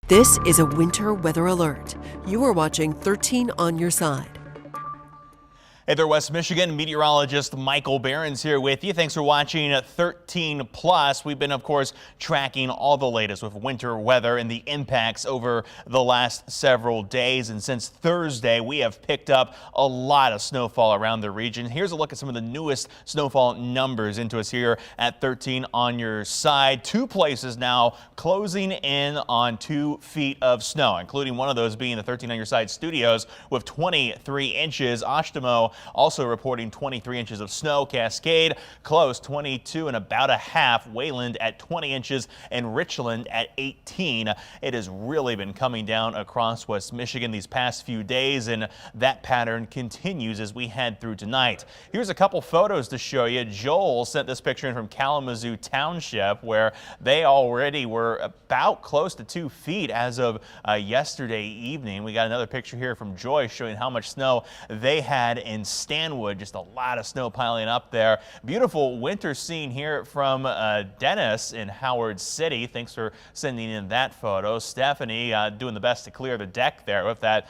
This is a winter weather alert. You are watching 13 on your side. Hey there, West Michigan. Meteorologist Michael Behrens here with you. Thanks for watching 13 Plus. We've been, of course, tracking all the latest with winter weather and the impacts over the last several days. And since Thursday, we have picked up a lot of snowfall around the region. Here's a look at some of the newest snowfall numbers into us here at 13 on your side. Two places now closing in on 2 feet of snow, including one of those being the 13 on your side studios with 23 inches. Oshtemo also reporting 23 inches of snow. Cascade close 22 and about a half. Wayland at 20 inches and Richland at 18. It has really been coming down across West Michigan these past few days, and that pattern continues as we head through tonight. Here's a couple photos to show you. Joel sent this picture in from Kalamazoo Township, where they already were about close to 2 feet as of yesterday evening. We got another picture here from Joyce showing how much snow they had in Stanwood. Just a lot of snow piling up there. Beautiful winter scene here from Dennis in Howard City. Thanks for sending in that photo. Stephanie doing the best to clear the deck there with that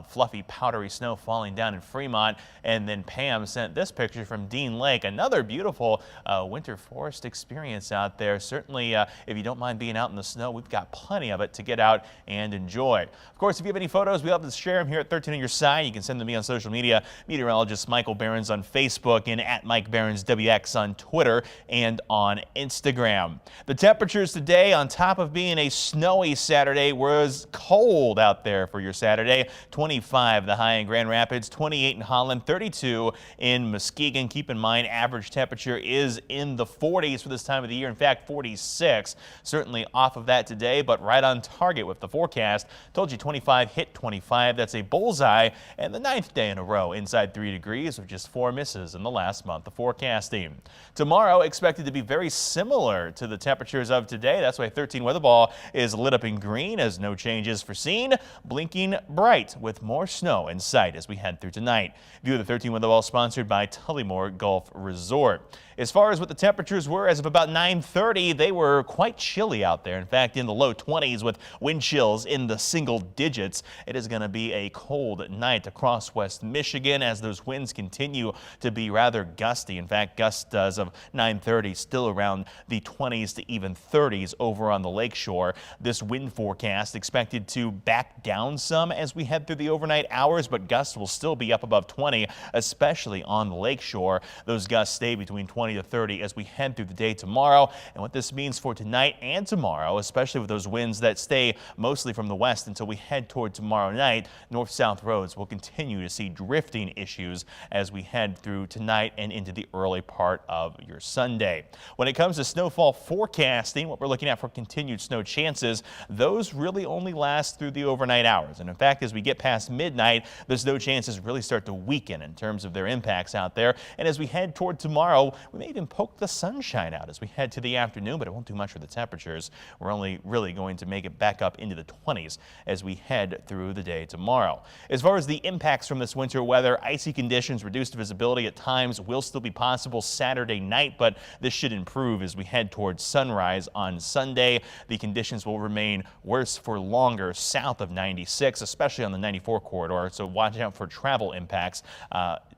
fluffy powdery snow falling down in Fremont. And then Pam sent this picture from Dean Lake. Another beautiful winter forest experience out there. Certainly if you don't mind being out in the snow, we've got plenty of it to get out and enjoy. Of course, if you have any photos, we love to share them here at 13 on your side. You can send them to me on social media. Meteorologist Michael Behrens on Facebook and at Mike Behrens WX on Twitter and on Instagram. The temperatures today, on top of being a snowy Saturday, was cold out there for your Saturday. 25 the high in Grand Rapids, 28 in Holland, 32 in Muskegon. Keep in mind, average temperature is in the 40s for this time of the year. In fact, 46. Certainly off of that today, but right on target with the forecast. Told you 25 hit 25. That's a bullseye and the 9th day in a row inside 3 degrees with just 4 misses in the last month of forecasting. Tomorrow expected to be very similar to the temperatures of today. That's why 13 weather ball is lit up in green as no changes foreseen. Blinking bright with more snow in sight as we head through tonight. View of the 13 weather ball sponsored by Tullymore Golf Resort. As far as what the temperatures were as of about 9:30, they were quite chilly out there. In fact, in the low 20s with wind chills in the single digits. It is going to be a cold night across West Michigan as those winds continue to be rather gusty. In fact, gusts as of 9:30 still around the 20s to even 30s over on the lakeshore. This wind forecast expected to back down some as we head through the overnight hours, but gusts will still be up above 20, especially on the lakeshore. Those gusts stay between 20 to 30 as we head through the day tomorrow. And what this means for tonight and tomorrow, especially with those winds that stay mostly from the west until we head toward tomorrow night, north-south roads will continue to see drifting issues as we head through tonight and into the early part of your Sunday. When it comes to snowfall forecasting, what we're looking at for continued snow chances, those really only last through the overnight hours. And in fact, as we get past midnight, the snow chances really start to weaken in terms of their impacts out there. And as we head toward tomorrow, we may even poke the sunshine out as we head to the afternoon, but it won't do much for the temperatures. We're only really going to make it back up into the 20s as we head through the day tomorrow. As far as the impacts from this winter weather, icy conditions, reduced visibility at times will still be possible Saturday night, but this should improve as we head towards sunrise on Sunday. The conditions will remain worse for longer south of 96, especially on the 94 corridor, so watch out for travel impacts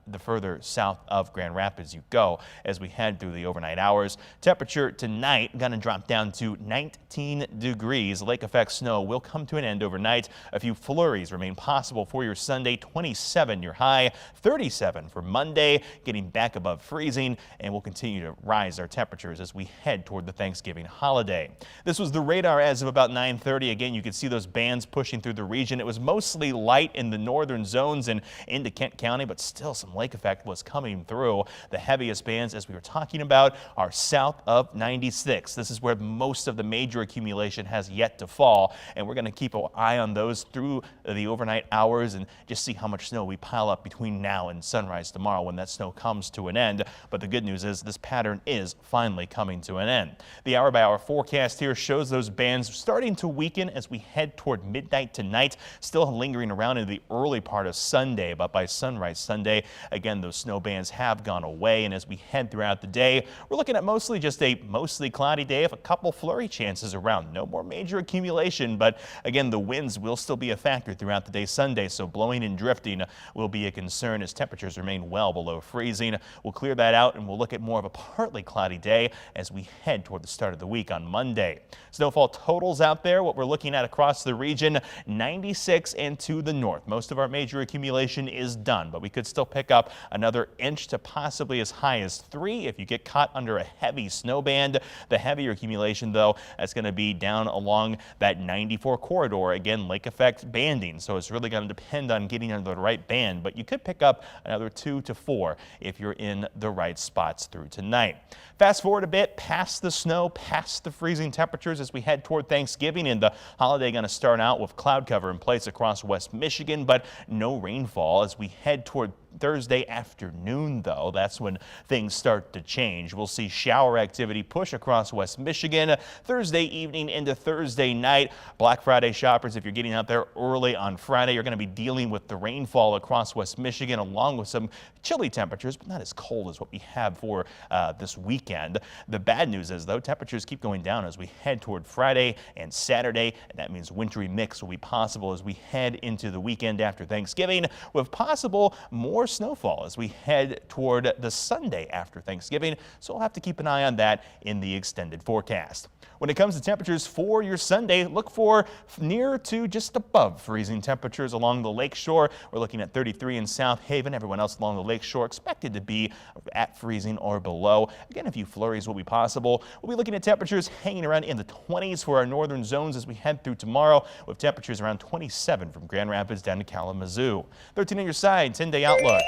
the further south of Grand Rapids you go as we head through the overnight hours. Temperature tonight going to drop down to 19 degrees. Lake effect snow will come to an end overnight. A few flurries remain possible for your Sunday. 27 your high, 37 for Monday, getting back above freezing, and we'll continue to rise our temperatures as we head toward the Thanksgiving holiday. This was the radar as of about 9:30. Again, you could see those bands pushing through the region. It was mostly light in the northern zones and into Kent County, but still some lake effect was coming through. The heaviest bands, as we were talking about, are south of 96. This is where most of the major accumulation has yet to fall, and we're going to keep an eye on those through the overnight hours and just see how much snow we pile up between now and sunrise tomorrow when that snow comes to an end. But the good news is this pattern is finally coming to an end. The hour-by-hour forecast here shows those bands starting to weaken as we head toward midnight tonight, still lingering around in the early part of Sunday, but by sunrise Sunday, again, those snow bands have gone away. And as we head throughout the day, we're looking at mostly cloudy day of a couple flurry chances around. No more major accumulation, but again, the winds will still be a factor throughout the day Sunday, so blowing and drifting will be a concern as temperatures remain well below freezing. We'll clear that out and we'll look at more of a partly cloudy day as we head toward the start of the week on Monday. Snowfall totals out there, what we're looking at across the region, 96 and to the north. Most of our major accumulation is done, but we could still pick up another inch to possibly as high as 3 if you get caught under a heavy snow band. The heavier accumulation, though, that's going to be down along that 94 corridor. Again, lake effect banding, so it's really going to depend on getting under the right band, but you could pick up another 2 to 4 if you're in the right spots through tonight. Fast forward a bit past the snow, past the freezing temperatures as we head toward Thanksgiving, and the holiday going to start out with cloud cover in place across West Michigan, but no rainfall as we head toward Thursday afternoon, though. That's when things start to change. We'll see shower activity push across West Michigan Thursday evening into Thursday night. Black Friday shoppers, if you're getting out there early on Friday, you're going to be dealing with the rainfall across West Michigan along with some chilly temperatures, but not as cold as what we have for this weekend. The bad news is, though, temperatures keep going down as we head toward Friday and Saturday, and that means wintry mix will be possible as we head into the weekend after Thanksgiving, with possible more snowfall as we head toward the Sunday after Thanksgiving, so we'll have to keep an eye on that in the extended forecast. When it comes to temperatures for your Sunday, look for near to just above freezing temperatures along the lake shore. We're looking at 33 in South Haven. Everyone else along the lake shore expected to be at freezing or below. Again, a few flurries will be possible. We'll be looking at temperatures hanging around in the 20s for our northern zones as we head through tomorrow, with temperatures around 27 from Grand Rapids down to Kalamazoo. 13 on your side, 10-day outlook.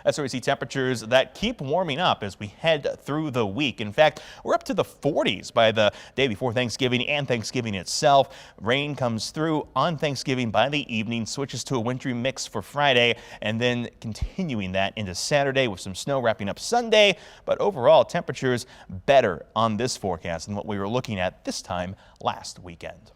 That's where we see temperatures that keep warming up as we head through the week. In fact, we're up to the 40s by the day before Thanksgiving and Thanksgiving itself. Rain comes through on Thanksgiving by the evening, switches to a wintry mix for Friday, and then continuing that into Saturday with some snow wrapping up Sunday. But overall, temperatures better on this forecast than what we were looking at this time last weekend.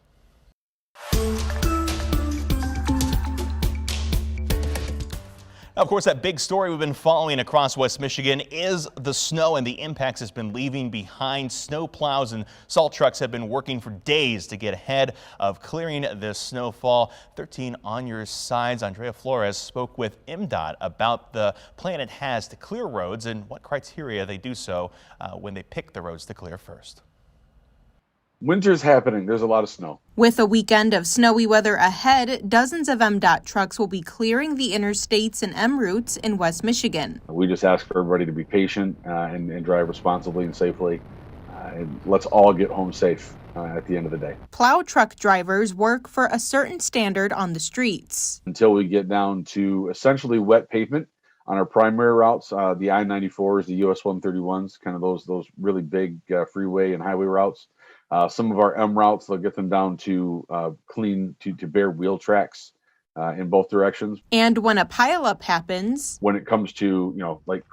Of course, that big story we've been following across West Michigan is the snow and the impacts it's been leaving behind. Snow plows and salt trucks have been working for days to get ahead of clearing this snowfall. 13 on your sides. Andrea Flores spoke with MDOT about the plan it has to clear roads and what criteria they do so when they pick the roads to clear first. Winter's happening. There's a lot of snow. With a weekend of snowy weather ahead, dozens of MDOT trucks will be clearing the interstates and M routes in West Michigan. We just ask for everybody to be patient and drive responsibly and safely. And let's all get home safe at the end of the day. Plow truck drivers work for a certain standard on the streets. Until we get down to essentially wet pavement on our primary routes, the I-94s, the US 131s, kind of those really big freeway and highway routes. Some of our M routes, they'll get them down to clean, to bare wheel tracks in both directions. And when a pileup happens, when it comes to, like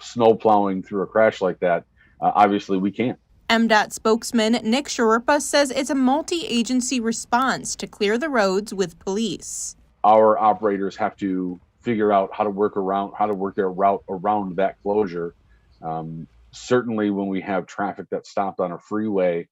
snow plowing through a crash like that, obviously we can't. MDOT spokesman Nick Sharurpa says it's a multi-agency response to clear the roads with police. Our operators have to figure out how to work their route around that closure. Certainly when we have traffic that's stopped on a freeway,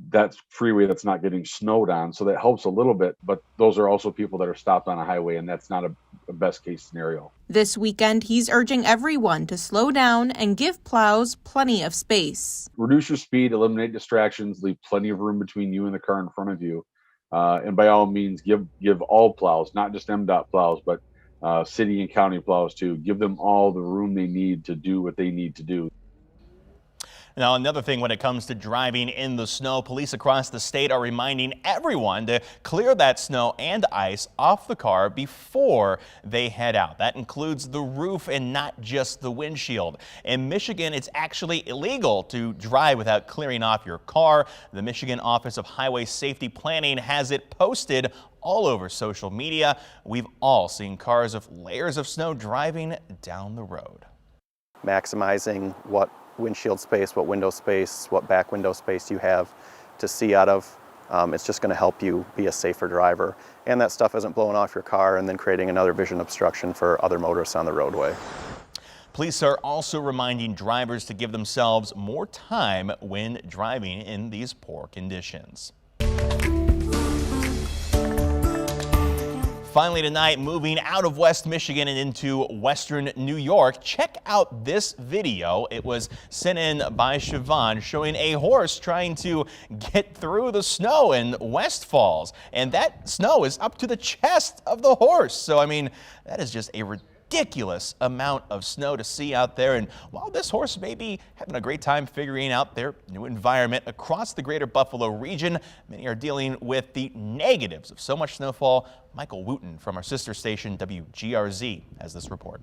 that's not getting snowed on, so that helps a little bit, but those are also people that are stopped on a highway, and that's not a best case scenario. This weekend, he's urging everyone to slow down and give plows plenty of space. Reduce your speed, eliminate distractions, leave plenty of room between you and the car in front of you, and by all means give all plows, not just MDOT plows, but city and county plows too. Give them all the room they need to do what they need to do. Now, another thing when it comes to driving in the snow, police across the state are reminding everyone to clear that snow and ice off the car before they head out. That includes the roof and not just the windshield. In Michigan, it's actually illegal to drive without clearing off your car. The Michigan Office of Highway Safety Planning has it posted all over social media. We've all seen cars with layers of snow driving down the road. Maximizing what windshield space, what window space, what back window space you have to see out of. It's just going to help you be a safer driver. And that stuff isn't blowing off your car and then creating another vision obstruction for other motorists on the roadway. Police are also reminding drivers to give themselves more time when driving in these poor conditions. Finally tonight, moving out of West Michigan and into Western New York, check out this video. It was sent in by Siobhan showing a horse trying to get through the snow in West Falls. And that snow is up to the chest of the horse. So, I mean, that is just a ridiculous amount of snow to see out there. And while this horse may be having a great time figuring out their new environment across the greater Buffalo region, many are dealing with the negatives of so much snowfall. Michael Wooten from our sister station WGRZ has this report.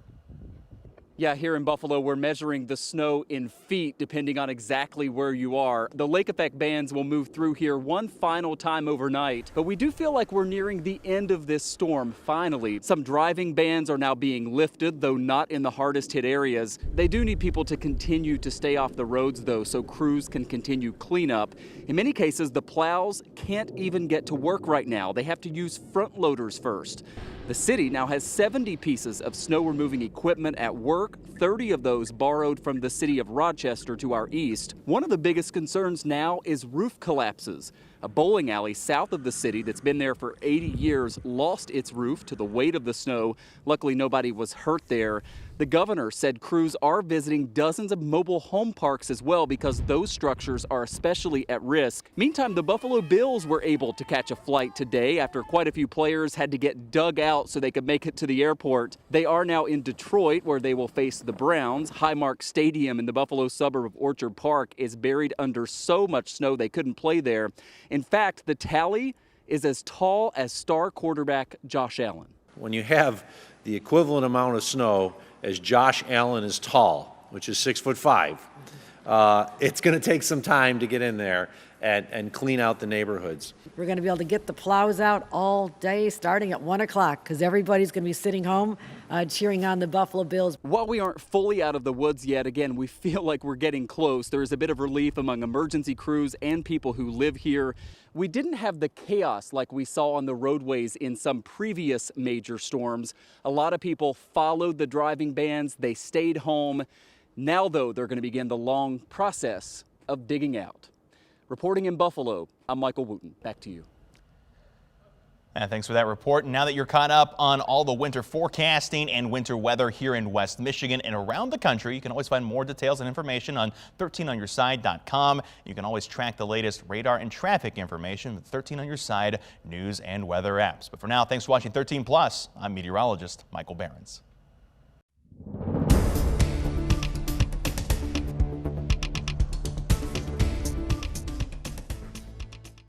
Yeah, here in Buffalo, we're measuring the snow in feet depending on exactly where you are. The lake effect bands will move through here one final time overnight, but we do feel like we're nearing the end of this storm finally. Some driving bans are now being lifted, though not in the hardest hit areas. They do need people to continue to stay off the roads, though, so crews can continue cleanup. In many cases, the plows can't even get to work right now. They have to use front loaders first. The city now has 70 pieces of snow removing equipment at work, 30 of those borrowed from the city of Rochester to our east. One of the biggest concerns now is roof collapses. A bowling alley south of the city that's been there for 80 years lost its roof to the weight of the snow. Luckily, nobody was hurt there. The governor said crews are visiting dozens of mobile home parks as well because those structures are especially at risk. Meantime, the Buffalo Bills were able to catch a flight today after quite a few players had to get dug out so they could make it to the airport. They are now in Detroit, where they will face the Browns. Highmark Stadium in the Buffalo suburb of Orchard Park is buried under so much snow they couldn't play there. In fact, the tally is as tall as star quarterback Josh Allen. When you have the equivalent amount of snow as Josh Allen is tall, which is 6'5", it's going to take some time to get in there and clean out the neighborhoods. We're going to be able to get the plows out all day starting at 1 o'clock because everybody's going to be sitting home cheering on the Buffalo Bills. While we aren't fully out of the woods yet, again, we feel like we're getting close. There is a bit of relief among emergency crews and people who live here. We didn't have the chaos like we saw on the roadways in some previous major storms. A lot of people followed the driving bans. They stayed home. Now, though, they're going to begin the long process of digging out. Reporting in Buffalo, I'm Michael Wooten. Back to you. And thanks for that report. Now that you're caught up on all the winter forecasting and winter weather here in West Michigan and around the country, you can always find more details and information on 13onyourside.com. You can always track the latest radar and traffic information with 13 on Your Side news and weather apps. But for now, thanks for watching 13 Plus. I'm meteorologist Michael Behrens.